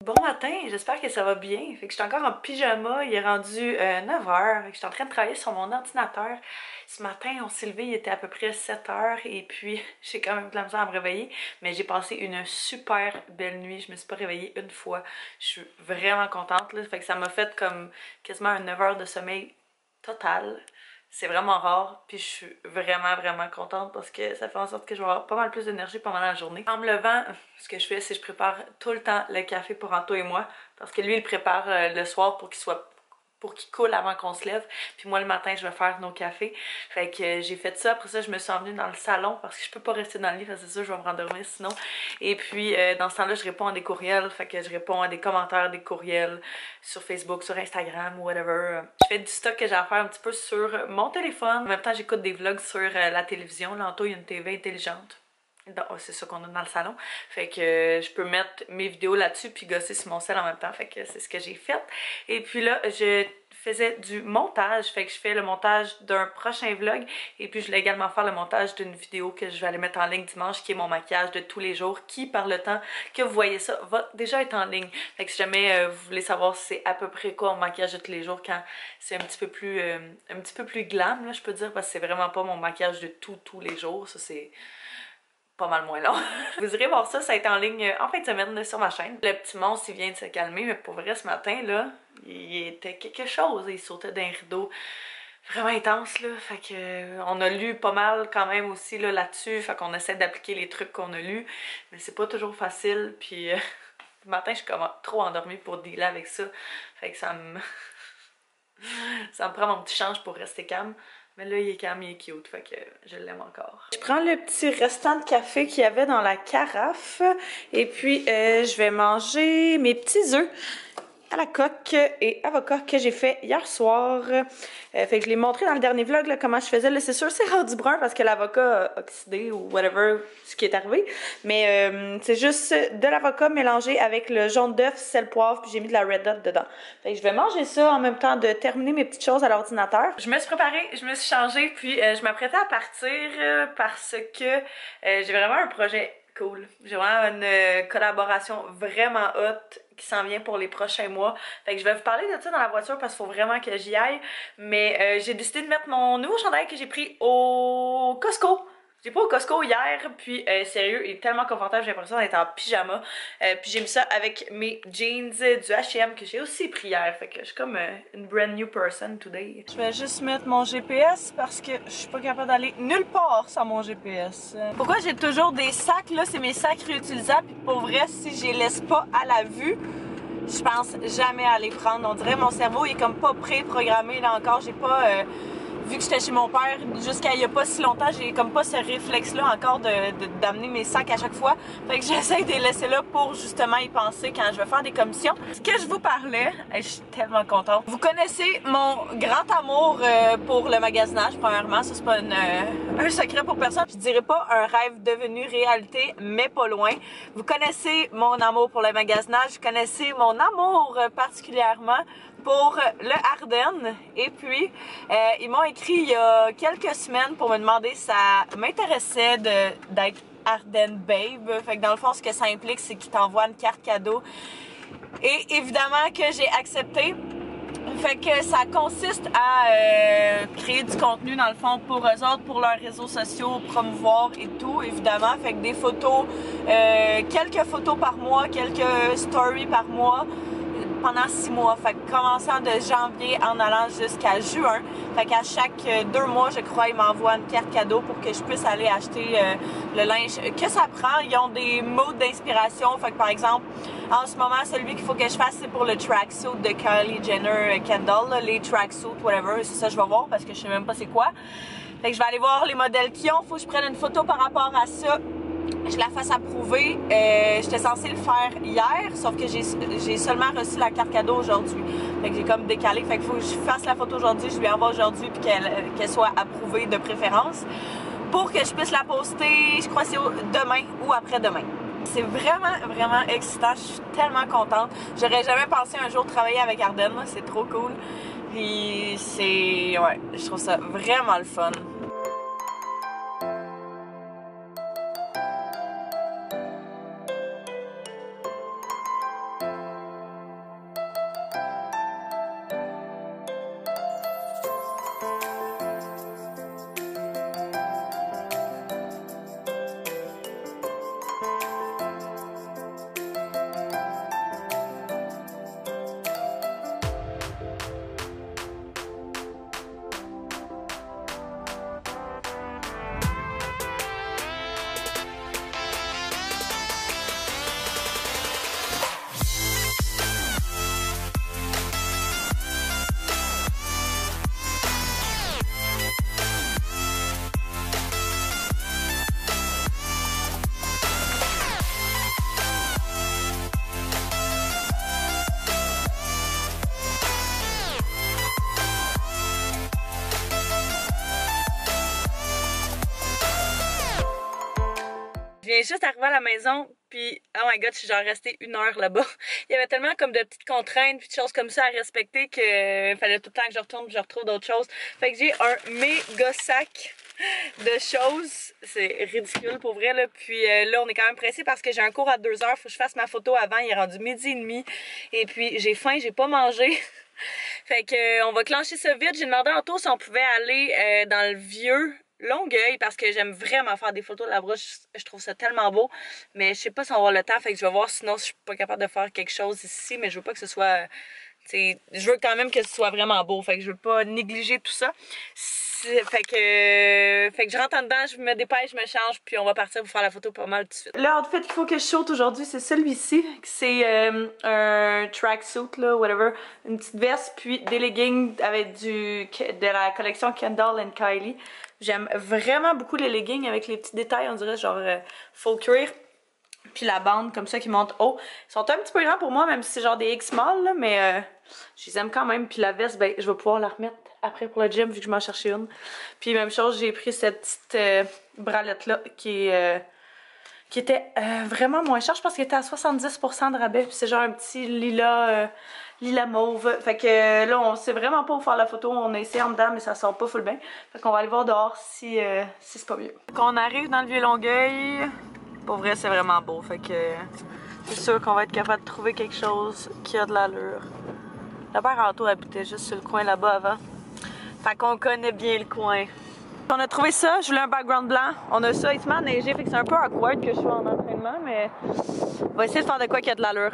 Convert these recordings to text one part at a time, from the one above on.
Bon matin, j'espère que ça va bien. Fait que je suis encore en pyjama, il est rendu 9h. Fait que je suis en train de travailler sur mon ordinateur. Ce matin, on s'est levé, il était à peu près 7h et puis j'ai quand même de la misère à me réveiller, mais j'ai passé une super belle nuit. Je me suis pas réveillée une fois. Je suis vraiment contente là. Fait que ça m'a fait comme quasiment un 9 heures de sommeil total. C'est vraiment rare, puis je suis vraiment contente parce que ça fait en sorte que je vais avoir pas mal plus d'énergie pendant la journée. En me levant, ce que je fais, c'est que je prépare tout le temps le café pour Anto et moi, parce que lui, il le prépare le soir pour qu'il coule avant qu'on se lève, puis moi le matin je vais faire nos cafés. Fait que j'ai fait ça, après ça je me suis emmenée dans le salon parce que je peux pas rester dans le lit, parce que c'est sûr je vais me rendormir sinon. Et puis dans ce temps-là je réponds à des courriels, fait que je réponds à des commentaires, des courriels sur Facebook, sur Instagram, whatever. Je fais du stock que j'ai à faire un petit peu sur mon téléphone. En même temps j'écoute des vlogs sur la télévision. L'Anto il y a une TV intelligente. C'est ça qu'on a dans le salon. Fait que je peux mettre mes vidéos là-dessus puis gosser sur mon sel en même temps. Fait que c'est ce que j'ai fait. Et puis là, je faisais du montage. Fait que je fais le montage d'un prochain vlog. Et puis je voulais également faire le montage d'une vidéo que je vais aller mettre en ligne dimanche, qui est mon maquillage de tous les jours, qui par le temps que vous voyez ça va déjà être en ligne. Fait que si jamais vous voulez savoir c'est à peu près quoi mon maquillage de tous les jours, quand c'est un petit peu plus glam, là, je peux dire, parce que c'est vraiment pas mon maquillage de tous les jours. Ça c'est pas mal moins long. Vous irez voir ça, ça a été en ligne en fin de semaine sur ma chaîne. Le petit monstre il vient de se calmer, mais pour vrai ce matin là, il était quelque chose, il sautait d'un rideau vraiment intense là, fait que on a lu pas mal quand même aussi là là-dessus, fait qu'on essaie d'appliquer les trucs qu'on a lus, mais c'est pas toujours facile, puis le matin je suis comme trop endormie pour dealer avec ça, fait que ça me ça me prend mon petit change pour rester calme. Mais là, il est calme, il est cute, fait que je l'aime encore. Je prends le petit restant de café qu'il y avait dans la carafe. Et puis, je vais manger mes petits œufs à la coque et avocat que j'ai fait hier soir. Fait que je l'ai montré dans le dernier vlog là, comment je faisais. Là, c'est sûr, c'est rendu brun parce que l'avocat a oxydé ou whatever, ce qui est arrivé. Mais c'est juste de l'avocat mélangé avec le jaune d'œuf, sel, poivre, puis j'ai mis de la red dot dedans. Fait que je vais manger ça en même temps de terminer mes petites choses à l'ordinateur. Je me suis préparée, je me suis changée, puis je m'apprêtais à partir parce que j'ai vraiment un projet cool. J'ai vraiment une collaboration vraiment hot qui s'en vient pour les prochains mois. Fait que je vais vous parler de ça dans la voiture parce qu'il faut vraiment que j'y aille. Mais j'ai décidé de mettre mon nouveau chandail que j'ai pris au Costco. J'ai pas au Costco hier, puis sérieux, il est tellement confortable, j'ai l'impression d'être en pyjama. Puis j'ai mis ça avec mes jeans du H&M que j'ai aussi pris hier. Fait que je suis comme une brand new person today. Je vais juste mettre mon GPS parce que je suis pas capable d'aller nulle part sans mon GPS. Pourquoi j'ai toujours des sacs là? C'est mes sacs réutilisables. Puis pour vrai, si je les laisse pas à la vue, je pense jamais à les prendre. On dirait mon cerveau il est comme pas pré-programmé là encore. J'ai pas... vu que j'étais chez mon père jusqu'à il y a pas si longtemps, j'ai comme pas ce réflexe-là encore d'amener mes sacs à chaque fois. Fait que j'essaie de les laisser là pour justement y penser quand je vais faire des commissions. Ce que je vous parlais, je suis tellement contente. Vous connaissez mon grand amour pour le magasinage, premièrement. Ça, c'est pas un secret pour personne. Je dirais pas un rêve devenu réalité, mais pas loin. Vous connaissez mon amour pour le magasinage. Vous connaissez mon amour particulièrement pour le Ardennes. Et puis, ils m'ont écrit il y a quelques semaines pour me demander si ça m'intéressait d'être Ardennes Babe. Fait que dans le fond, ce que ça implique, c'est qu'ils t'envoient une carte cadeau. Et évidemment que j'ai accepté. Fait que ça consiste à créer du contenu dans le fond pour eux autres, pour leurs réseaux sociaux, promouvoir et tout, évidemment. Fait que des photos, quelques photos par mois, quelques stories par mois, pendant 6 mois. Fait que commençant de janvier en allant jusqu'à juin. Fait qu'à chaque 2 mois, je crois, ils m'envoient une carte cadeau pour que je puisse aller acheter le linge que ça prend. Ils ont des modes d'inspiration. Fait que par exemple, en ce moment, celui qu'il faut que je fasse, c'est pour le tracksuit de Kylie Jenner Kendall. Là, les tracksuits, whatever. C'est ça que je vais voir parce que je sais même pas c'est quoi. Fait que je vais aller voir les modèles qu'ils ont. Faut que je prenne une photo par rapport à ça. Je la fasse approuver. J'étais censée le faire hier, sauf que j'ai seulement reçu la carte cadeau aujourd'hui. Fait que j'ai comme décalé. Fait qu'il faut que je fasse la photo aujourd'hui, je lui envoie aujourd'hui puis qu'elle soit approuvée de préférence pour que je puisse la poster, je crois que c'est demain ou après-demain. C'est vraiment excitant. Je suis tellement contente. J'aurais jamais pensé un jour travailler avec Ardennes. C'est trop cool. Puis c'est... ouais, je trouve ça vraiment le fun. juste arrivée à la maison, puis oh my god, je suis genre restée 1 heure là-bas. Il y avait tellement comme de petites contraintes puis de choses comme ça à respecter que fallait tout le temps que je retourne puis je retrouve d'autres choses. Fait que j'ai un méga sac de choses. C'est ridicule pour vrai là. Puis là, on est quand même pressé parce que j'ai un cours à 2 heures. Faut que je fasse ma photo avant. Il est rendu 12h30. Et puis j'ai faim, j'ai pas mangé. Fait que on va clencher ça vite. J'ai demandé à Anto si on pouvait aller dans le vieux Longueuil parce que j'aime vraiment faire des photos de la broche. Je trouve ça tellement beau. Mais je sais pas si on va avoir le temps. Fait que je vais voir sinon si je suis pas capable de faire quelque chose ici. Mais je veux pas que ce soit... T'sais, je veux quand même que ce soit vraiment beau. Fait que je veux pas négliger tout ça. Fait que je rentre en dedans, je me dépêche, je me change, puis on va partir pour faire la photo pas mal tout de suite. Le outfit qu'il faut que je shoot aujourd'hui, c'est celui-ci. C'est un tracksuit, là, whatever. Une petite veste, puis des leggings avec de la collection Kendall and Kylie. J'aime vraiment beaucoup les leggings avec les petits détails, on dirait genre faux cuir. Puis la bande comme ça qui monte haut. Ils sont un petit peu grands pour moi, même si c'est genre des X-Small, là, mais je les aime quand même. Puis la veste, ben, je vais pouvoir la remettre après pour le gym vu que je m'en cherchais une. Puis même chose, j'ai pris cette petite bralette-là qui était vraiment moins chère. Je pense qu'elle était à 70% de rabais. Puis c'est genre un petit lilas mauve. Fait que là, on sait vraiment pas où faire la photo. On a essayé en dedans, mais ça sort pas full bien. Fait qu'on va aller voir dehors si c'est pas mieux. Quand on arrive dans le Vieux-Longueuil, pour vrai, c'est vraiment beau. Fait que c'est sûr qu'on va être capable de trouver quelque chose qui a de l'allure. La père Anto habitait juste sur le coin là-bas avant. Fait qu'on connaît bien le coin. On a trouvé ça, je voulais un background blanc. On a ça, il se met à neiger, fait que c'est un peu awkward que je sois en entraînement, mais on va essayer de faire de quoi qui a de l'allure.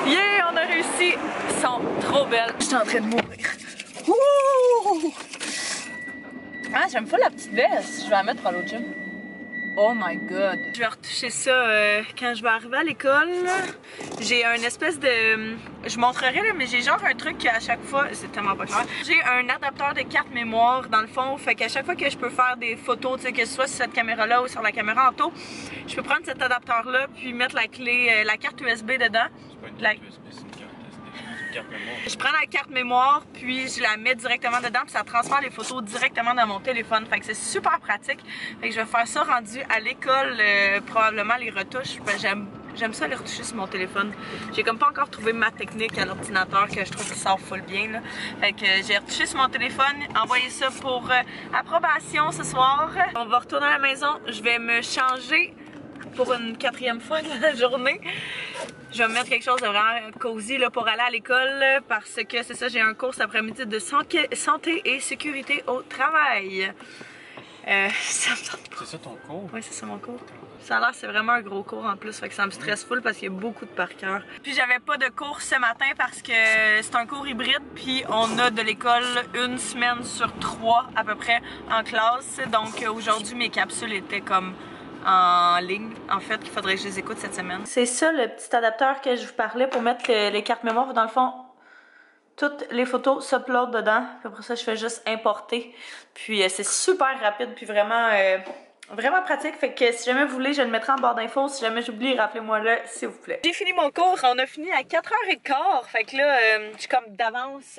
Yeah, on a réussi! Ils sont trop belles. Je suis en train de mourir. Wouh! Ah, j'aime pas la petite veste. Je vais la mettre pour aller au gym. Oh my god. Je vais retoucher ça quand je vais arriver à l'école. J'ai un espèce de... Je montrerai là, mais j'ai genre un truc à chaque fois... C'est tellement pas clair. J'ai un adapteur de carte mémoire dans le fond. Fait qu'à chaque fois que je peux faire des photos, tu sais, que ce soit sur cette caméra-là ou sur la caméra Anto, je peux prendre cet adapteur-là puis mettre la clé, la carte USB dedans. C'est pas une carte USB, c'est une carte mémoire. Je prends la carte mémoire, puis je la mets directement dedans, puis ça transfère les photos directement dans mon téléphone. Fait que c'est super pratique. Fait que je vais faire ça rendu à l'école, probablement les retouches. J'aime ça les retoucher sur mon téléphone. J'ai comme pas encore trouvé ma technique à l'ordinateur que je trouve qui sort full bien, là. Fait que j'ai retouché sur mon téléphone, envoyé ça pour approbation ce soir. On va retourner à la maison, je vais me changer pour une 4e fois de la journée. Je vais me mettre quelque chose de vraiment cosy là, pour aller à l'école parce que c'est ça, j'ai un cours cet après-midi de santé et sécurité au travail. Ça me tente pas. C'est ça ton cours? Oui, c'est ça mon cours. Ça a l'air c'est vraiment un gros cours en plus, fait que ça me stresse full parce qu'il y a beaucoup de par cœur. Puis j'avais pas de cours ce matin parce que c'est un cours hybride, puis on a de l'école 1 semaine sur 3 à peu près en classe. Donc aujourd'hui mes capsules étaient comme en ligne. En fait, il faudrait que je les écoute cette semaine. C'est ça le petit adapteur que je vous parlais pour mettre les cartes mémoire. Dans le fond, toutes les photos s'uploadent dedans. Puis après ça, je fais juste importer. Puis c'est super rapide, puis vraiment, vraiment pratique. Fait que si jamais vous voulez, je le mettrai en barre d'infos. Si jamais j'oublie, rappelez-moi-le, s'il vous plaît. J'ai fini mon cours. On a fini à 4h15. Fait que là, je suis comme d'avance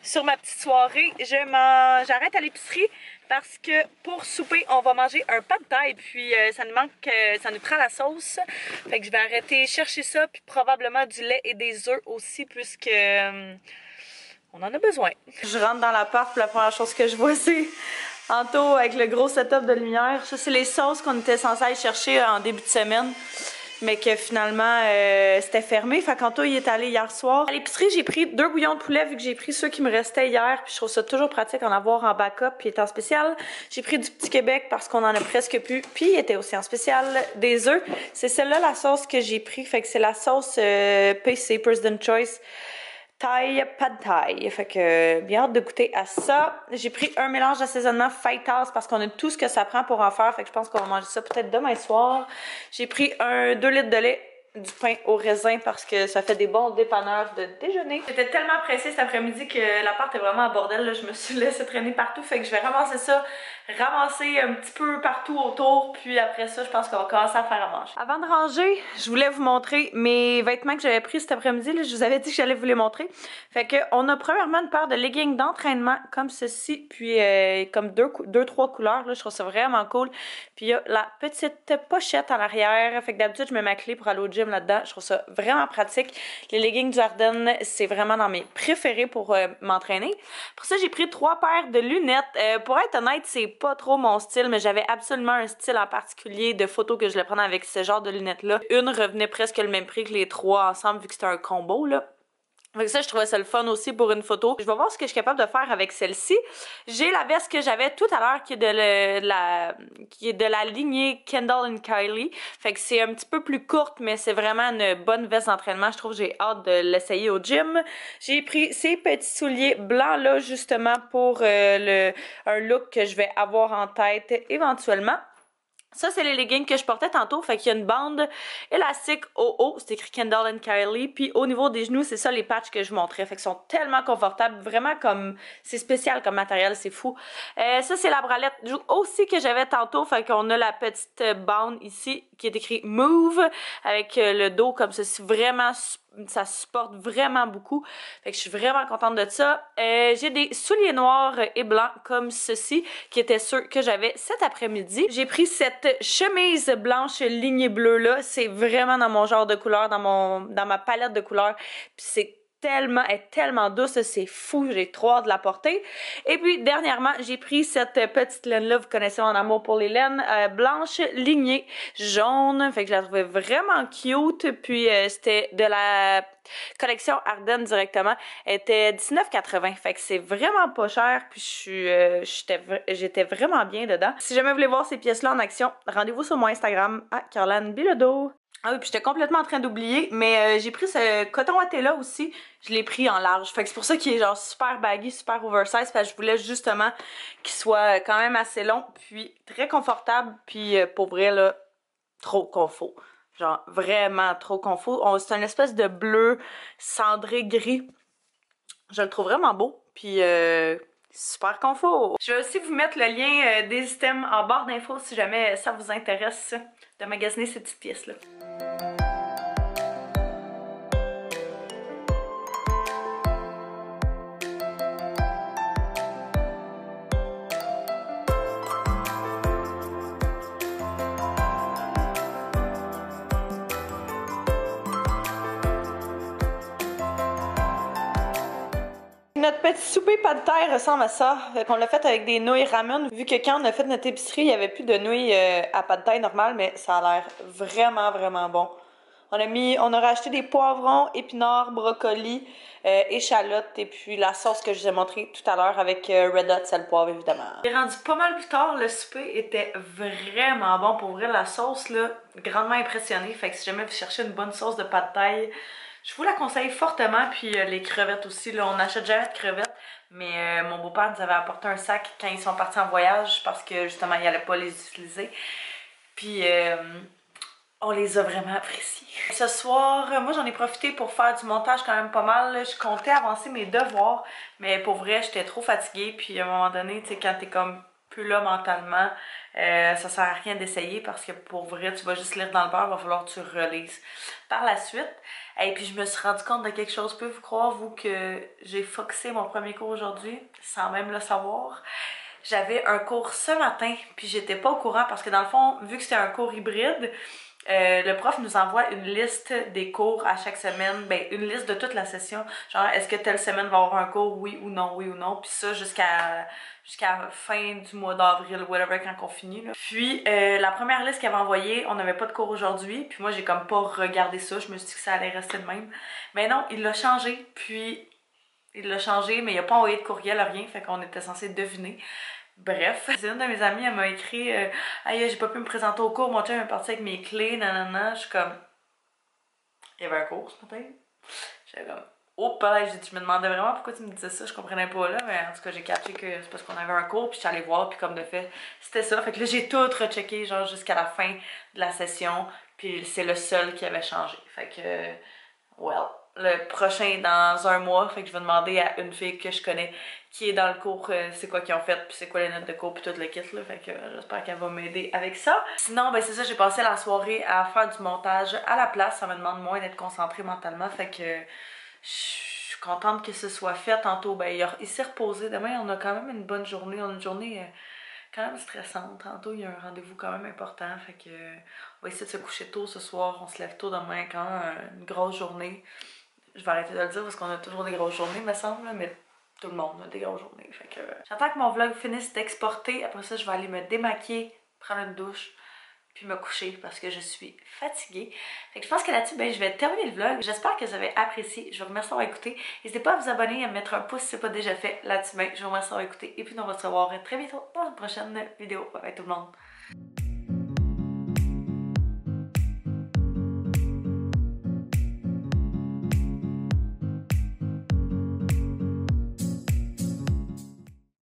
sur ma petite soirée. J'arrête à l'épicerie. Parce que pour souper, on va manger un pad thai, puis ça nous prend la sauce. Fait que je vais arrêter chercher ça, puis probablement du lait et des œufs aussi, puisque on en a besoin. Je rentre dans l'appart, puis la première chose que je vois, c'est Anto avec le gros setup de lumière. Ça, c'est les sauces qu'on était censé aller chercher en début de semaine. Mais que finalement, c'était fermé. Fait qu'Anto, il est allé hier soir. À l'épicerie, j'ai pris 2 bouillons de poulet vu que j'ai pris ceux qui me restaient hier. Puis je trouve ça toujours pratique en avoir en backup puis il est en spécial. J'ai pris du Petit Québec parce qu'on en a presque plus. Puis il était aussi en spécial. Des œufs. C'est celle-là la sauce que j'ai pris. Fait que c'est la sauce PC, President Choice. Thai, pad thai. Fait que bien hâte de goûter à ça. J'ai pris un mélange d'assaisonnement Faitas parce qu'on a tout ce que ça prend pour en faire. Fait que je pense qu'on va manger ça peut-être demain soir. J'ai pris 2 litres de lait du pain au raisin parce que ça fait des bons dépanneurs de déjeuner. J'étais tellement pressée cet après-midi que l'appart est vraiment en bordel, là. Je me suis laissée traîner partout, fait que je vais ramasser ça, ramasser un petit peu partout autour, puis après ça, je pense qu'on va commencer à faire à manger. Avant de ranger, je voulais vous montrer mes vêtements que j'avais pris cet après-midi, là. Je vous avais dit que j'allais vous les montrer. Fait que on a premièrement une paire de leggings d'entraînement comme ceci, puis comme trois couleurs, là. Je trouve ça vraiment cool. Puis il y a la petite pochette à l'arrière. Fait que d'habitude, je mets ma clé pour aller au gym là-dedans. Je trouve ça vraiment pratique. Les leggings du Arden, c'est vraiment dans mes préférés pour m'entraîner. Pour ça, j'ai pris 3 paires de lunettes. Pour être honnête, c'est pas trop mon style, mais j'avais absolument un style en particulier de photo que je voulais prendre avec ce genre de lunettes-là. Une revenait presque le même prix que les 3 ensemble, vu que c'était un combo, là. Fait que ça, je trouvais ça le fun aussi pour une photo. Je vais voir ce que je suis capable de faire avec celle-ci. J'ai la veste que j'avais tout à l'heure qui est de la lignée Kendall & Kylie. Fait que c'est un petit peu plus courte, mais c'est vraiment une bonne veste d'entraînement. Je trouve que j'ai hâte de l'essayer au gym. J'ai pris ces petits souliers blancs là justement pour un look que je vais avoir en tête éventuellement. Ça, c'est les leggings que je portais tantôt. Fait qu'il y a une bande élastique au haut. C'est écrit Kendall & Kylie. Puis au niveau des genoux, c'est ça les patchs que je vous montrais. Fait qu'ils sont tellement confortables. Vraiment comme... C'est spécial comme matériel. C'est fou. Ça, c'est la bralette aussi que j'avais tantôt. Fait qu'on a la petite bande ici qui est écrit Move. Avec le dos comme ceci. Vraiment, ça supporte vraiment beaucoup. Fait que je suis vraiment contente de ça. J'ai des souliers noirs et blancs comme ceci. Qui étaient ceux que j'avais cet après-midi. J'ai pris cette chemise blanche lignée bleue là, c'est vraiment dans mon genre de couleur, dans ma palette de couleurs. Puis elle est tellement douce, c'est fou, j'ai trop hâte de la porter. Et puis dernièrement, j'ai pris cette petite laine là, vous connaissez mon amour pour les laines, blanche lignée jaune, fait que je la trouvais vraiment cute. Puis c'était de la collection Arden directement, elle était $19,80, fait que c'est vraiment pas cher. Puis j'étais vraiment bien dedans. Si jamais vous voulez voir ces pièces là en action, rendez-vous sur mon Instagram à Caroline Bilodeau. Ah oui, puis j'étais complètement en train d'oublier, mais j'ai pris ce coton watté là aussi, je l'ai pris en large. Fait que c'est pour ça qu'il est genre super baggy, super oversize, parce que je voulais justement qu'il soit quand même assez long, puis très confortable, puis pour vrai là, trop confort. Genre vraiment trop confort. C'est une espèce de bleu cendré gris. Je le trouve vraiment beau, puis super confort. Je vais aussi vous mettre le lien des items en barre d'infos si jamais ça vous intéresse de magasiner ces petites pièces là. Notre petit souper pas de terre ressemble à ça. On l'a fait avec des nouilles ramen. Vu que quand on a fait notre épicerie, il n'y avait plus de nouilles à pas de terre normale, mais ça a l'air vraiment, vraiment bon. On a racheté des poivrons, épinards, brocolis, échalotes et puis la sauce que je vous ai montrée tout à l'heure avec Red Hot sel poivre évidemment. J'ai rendu pas mal plus tard, le souper était vraiment bon. Pour vrai, la sauce là, grandement impressionnée. Fait que si jamais vous cherchez une bonne sauce de pad thai, je vous la conseille fortement. Puis les crevettes aussi, là, on n'achète jamais de crevettes. Mais mon beau-père nous avait apporté un sac quand ils sont partis en voyage parce que justement, il n'allait pas les utiliser. Puis on les a vraiment appréciés. Ce soir, moi j'en ai profité pour faire du montage quand même pas mal. Je comptais avancer mes devoirs, mais pour vrai, j'étais trop fatiguée. Puis à un moment donné, tu sais, quand t'es comme plus là mentalement, ça sert à rien d'essayer parce que pour vrai, tu vas juste lire dans le beurre, il va falloir que tu relises. Par la suite, et puis je me suis rendu compte de quelque chose. Pouvez-vous croire, vous, que j'ai foxé mon premier cours aujourd'hui, sans même le savoir? J'avais un cours ce matin, puis j'étais pas au courant parce que dans le fond, vu que c'était un cours hybride, le prof nous envoie une liste des cours à chaque semaine, ben une liste de toute la session, genre est-ce que telle semaine va avoir un cours, oui ou non, puis ça jusqu'à fin du mois d'avril, whatever, quand on finit là. Puis la première liste qu'il avait envoyée, on n'avait pas de cours aujourd'hui, puis moi j'ai comme pas regardé ça, je me suis dit que ça allait rester de même, mais non, il l'a changé, puis il l'a changé, mais il a pas envoyé de courriel, rien, fait qu'on était censé deviner. Bref, c'est une de mes amies, elle m'a écrit Aïe, j'ai pas pu me présenter au cours, mon chum est parti avec mes clés, nanana. Je suis comme. Il y avait un cours ce matin. J'étais comme. Oh, pareil, je me demandais vraiment pourquoi tu me disais ça, je comprenais pas là, mais en tout cas, j'ai capté que c'est parce qu'on avait un cours, puis j'allais voir, puis comme de fait, c'était ça. Fait que là, j'ai tout rechecké, genre jusqu'à la fin de la session, puis c'est le seul qui avait changé. Fait que, well, le prochain est dans un mois, fait que je vais demander à une fille que je connais qui est dans le cours, c'est quoi qu'ils ont fait, puis c'est quoi les notes de cours, puis tout le kit, là. Fait que j'espère qu'elle va m'aider avec ça. Sinon, ben c'est ça, j'ai passé la soirée à faire du montage à la place, ça me demande moins d'être concentrée mentalement, fait que je suis contente que ce soit fait. Tantôt, ben, il s'est reposé. Demain, on a quand même une bonne journée. On a une journée quand même stressante. Tantôt, il y a un rendez-vous quand même important. Fait que on va essayer de se coucher tôt ce soir. On se lève tôt demain. Quand même une grosse journée. Je vais arrêter de le dire parce qu'on a toujours des grosses journées, me semble. Mais tout le monde a des grosses journées. Fait que j'attends que mon vlog finisse d'exporter. Après ça, je vais aller me démaquiller, prendre une douche, puis me coucher parce que je suis fatiguée. Fait que je pense que là-dessus, ben, je vais terminer le vlog. J'espère que vous avez apprécié. Je vous remercie d'avoir écouté. N'hésitez pas à vous abonner et à me mettre un pouce si ce n'est pas déjà fait là-dessus. Ben, je vous remercie d'avoir écouté. Et puis, on va se revoir très bientôt dans une prochaine vidéo. Bye bye tout le monde.